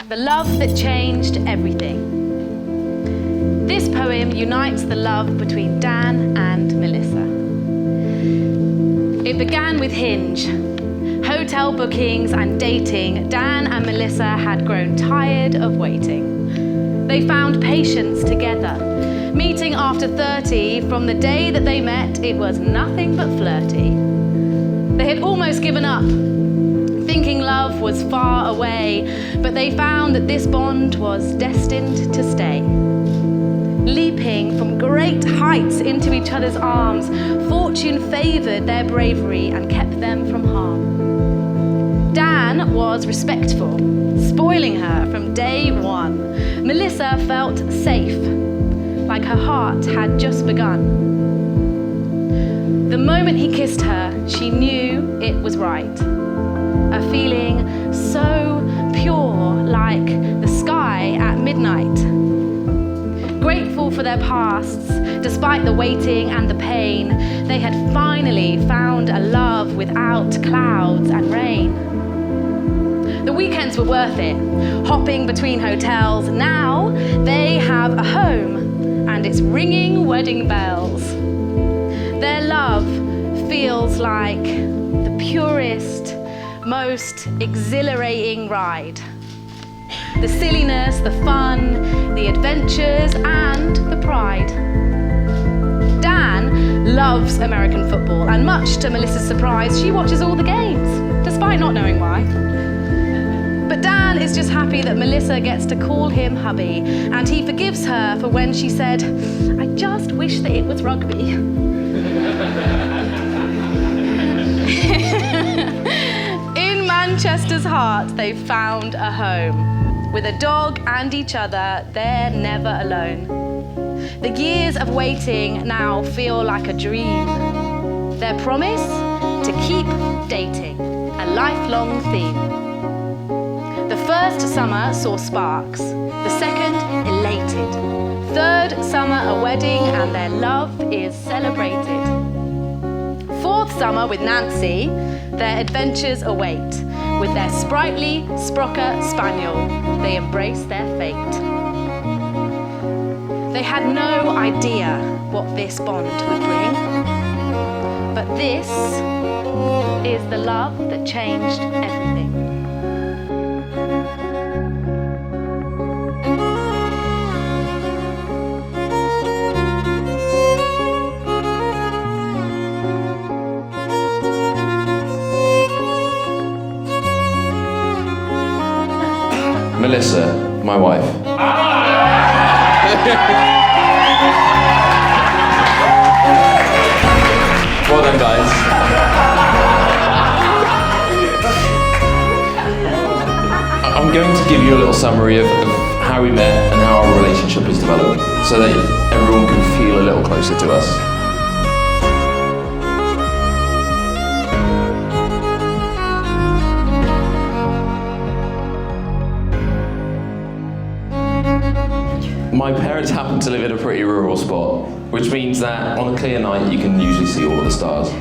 The love that changed everything. This poem unites the love between Dan and Melissa. It began with Hinge. Hotel bookings and dating, Dan and Melissa had grown tired of waiting. They found patience together. Meeting after 30, from the day that they met, it was nothing but flirty. They had almost given up, thinking love was far away, but they found that this bond was destined to stay. Leaping from great heights into each other's arms, fortune favoured their bravery and kept them from harm. Dan was respectful, spoiling her from day one. Melissa felt safe, like her heart had just begun. The moment he kissed her, she knew it was right. A feeling so pure, like the sky at midnight. Grateful for their pasts, despite the waiting and the pain, they had finally found a love without clouds and rain. The weekends were worth it, hopping between hotels. Now they have a home, and it's ringing wedding bells. Their love feels like the purest, most exhilarating ride. The silliness, the fun, the adventures, and the pride. Dan loves American football, and much to Melissa's surprise, she watches all the games, despite not knowing why. But Dan is just happy that Melissa gets to call him hubby, and he forgives her for when she said, "I just wish that it was rugby." In Manchester's heart, they've found a home. With a dog and each other, they're never alone. The years of waiting now feel like a dream. Their promise to keep dating, a lifelong theme. The first summer saw sparks, the second elated. Third summer a wedding and their love is celebrated. Fourth summer with Nancy, their adventures await. With their sprightly Sprocker Spaniel, they embrace their fate. They had no idea what this bond would bring, but this is the love that changed everything. Melissa, my wife. Well done, guys. I'm going to give you a little summary of how we met and how our relationship is developing, so that everyone can feel a little closer to us. My parents happen to live in a pretty rural spot, which means that on a clear night you can usually see all of the stars.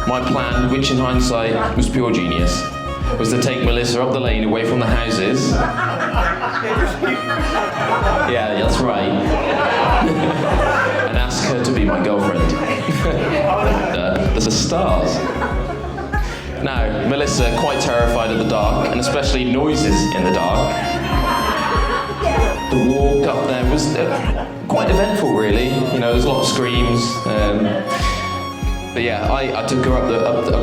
My plan, which in hindsight was pure genius, was to take Melissa up the lane away from the houses. Yeah, that's right. And ask her to be my girlfriend. The stars. Now, Melissa, quite terrified of the dark, and especially noises in the dark, the walk up there was quite eventful, really. You know, there's a lot of screams. But yeah, I took her up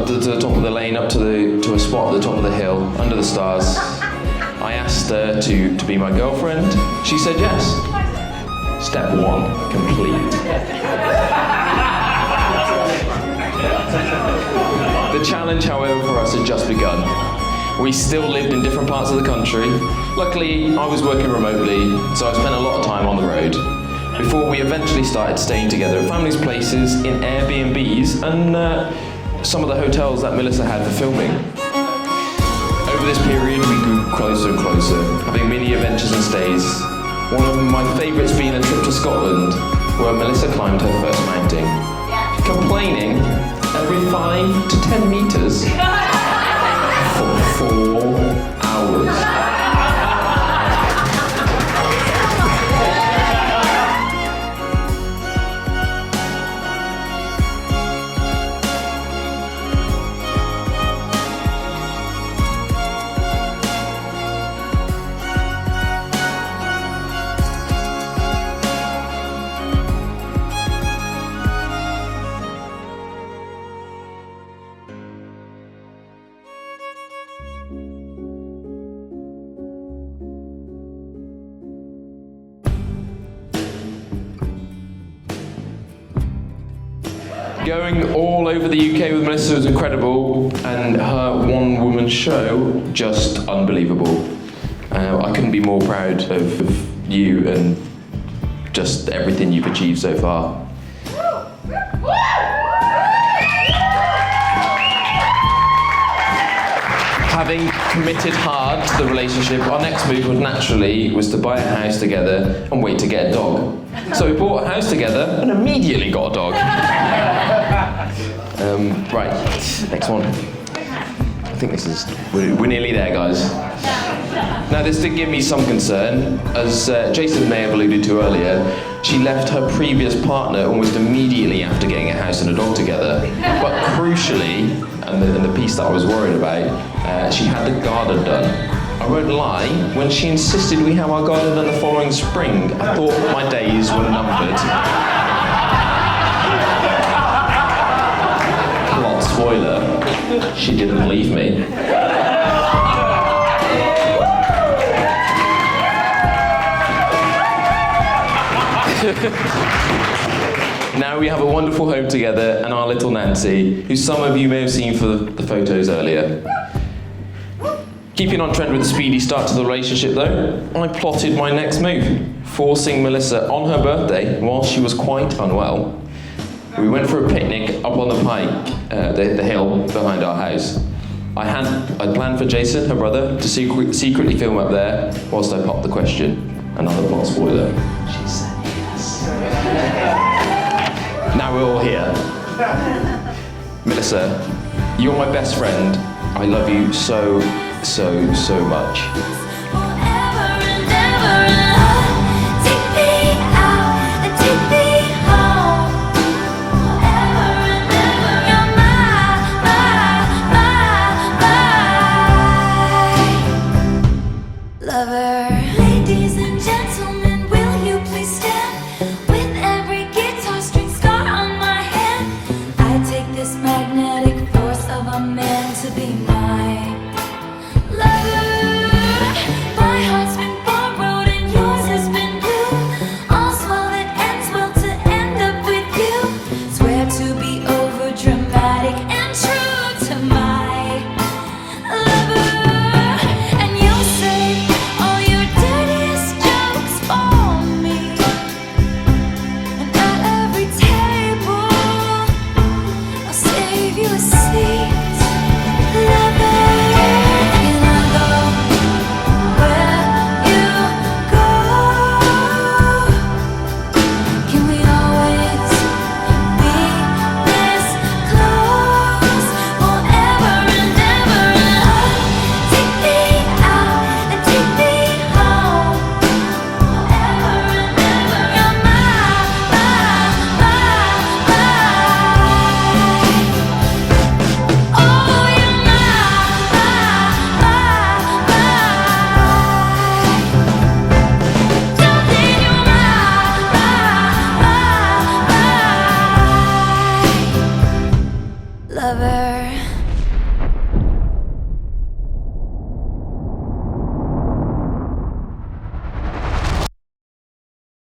to the top of the lane, up to a spot at the top of the hill, under the stars. I asked her to be my girlfriend. She said yes. Step one, complete. The challenge, however, for us had just begun. We still lived in different parts of the country. Luckily, I was working remotely, so I spent a lot of time on the road, before we eventually started staying together at families' places, in Airbnbs, and some of the hotels that Melissa had for filming. Over this period, we grew closer and closer, having many adventures and stays. One of my favourites being a trip to Scotland, where Melissa climbed her first mountain, complaining every 5 to 10 metres. For 4 hours. Going all over the UK with Melissa was incredible, and her one-woman show, just unbelievable. I couldn't be more proud of you and just everything you've achieved so far. Having committed hard to the relationship, our next move was to buy a house together and wait to get a dog. So we bought a house together and immediately got a dog. Right, next one. I think we're nearly there, guys. Now, this did give me some concern. As Jason may have alluded to earlier, she left her previous partner almost immediately after getting a house and a dog together. But crucially, and the piece that I was worried about, she had the garden done. I won't lie, when she insisted we have our garden done the following spring, I thought my days were numbered. Plot spoiler, she didn't leave me. Now we have a wonderful home together and our little Nancy, who some of you may have seen for the photos earlier. Keeping on trend with the speedy start to the relationship though, I plotted my next move, forcing Melissa on her birthday while she was quite unwell. We went for a picnic up on the pike, the hill behind our house. I planned for Jason, her brother, to secretly film up there whilst I popped the question. Another plot spoiler. She said yes. Now we're all here. Melissa, you're my best friend. I love you so much. Ladies and gentlemen, will you please stand? With every guitar string scar on my hand, I take this magnetic force of a man to be my lover. My heart's been borrowed and yours has been blue. All's well that ends well to end up with you. Swear to be over dramatic and true to my lover. And you'll say all your dirtiest jokes for me. And at every table I'll save you a seat. Lover, can I go where you go? Can we always be this close? Forever and ever and on. Take me out and take me home. Forever and ever, you're oh, you're darling, you're lover.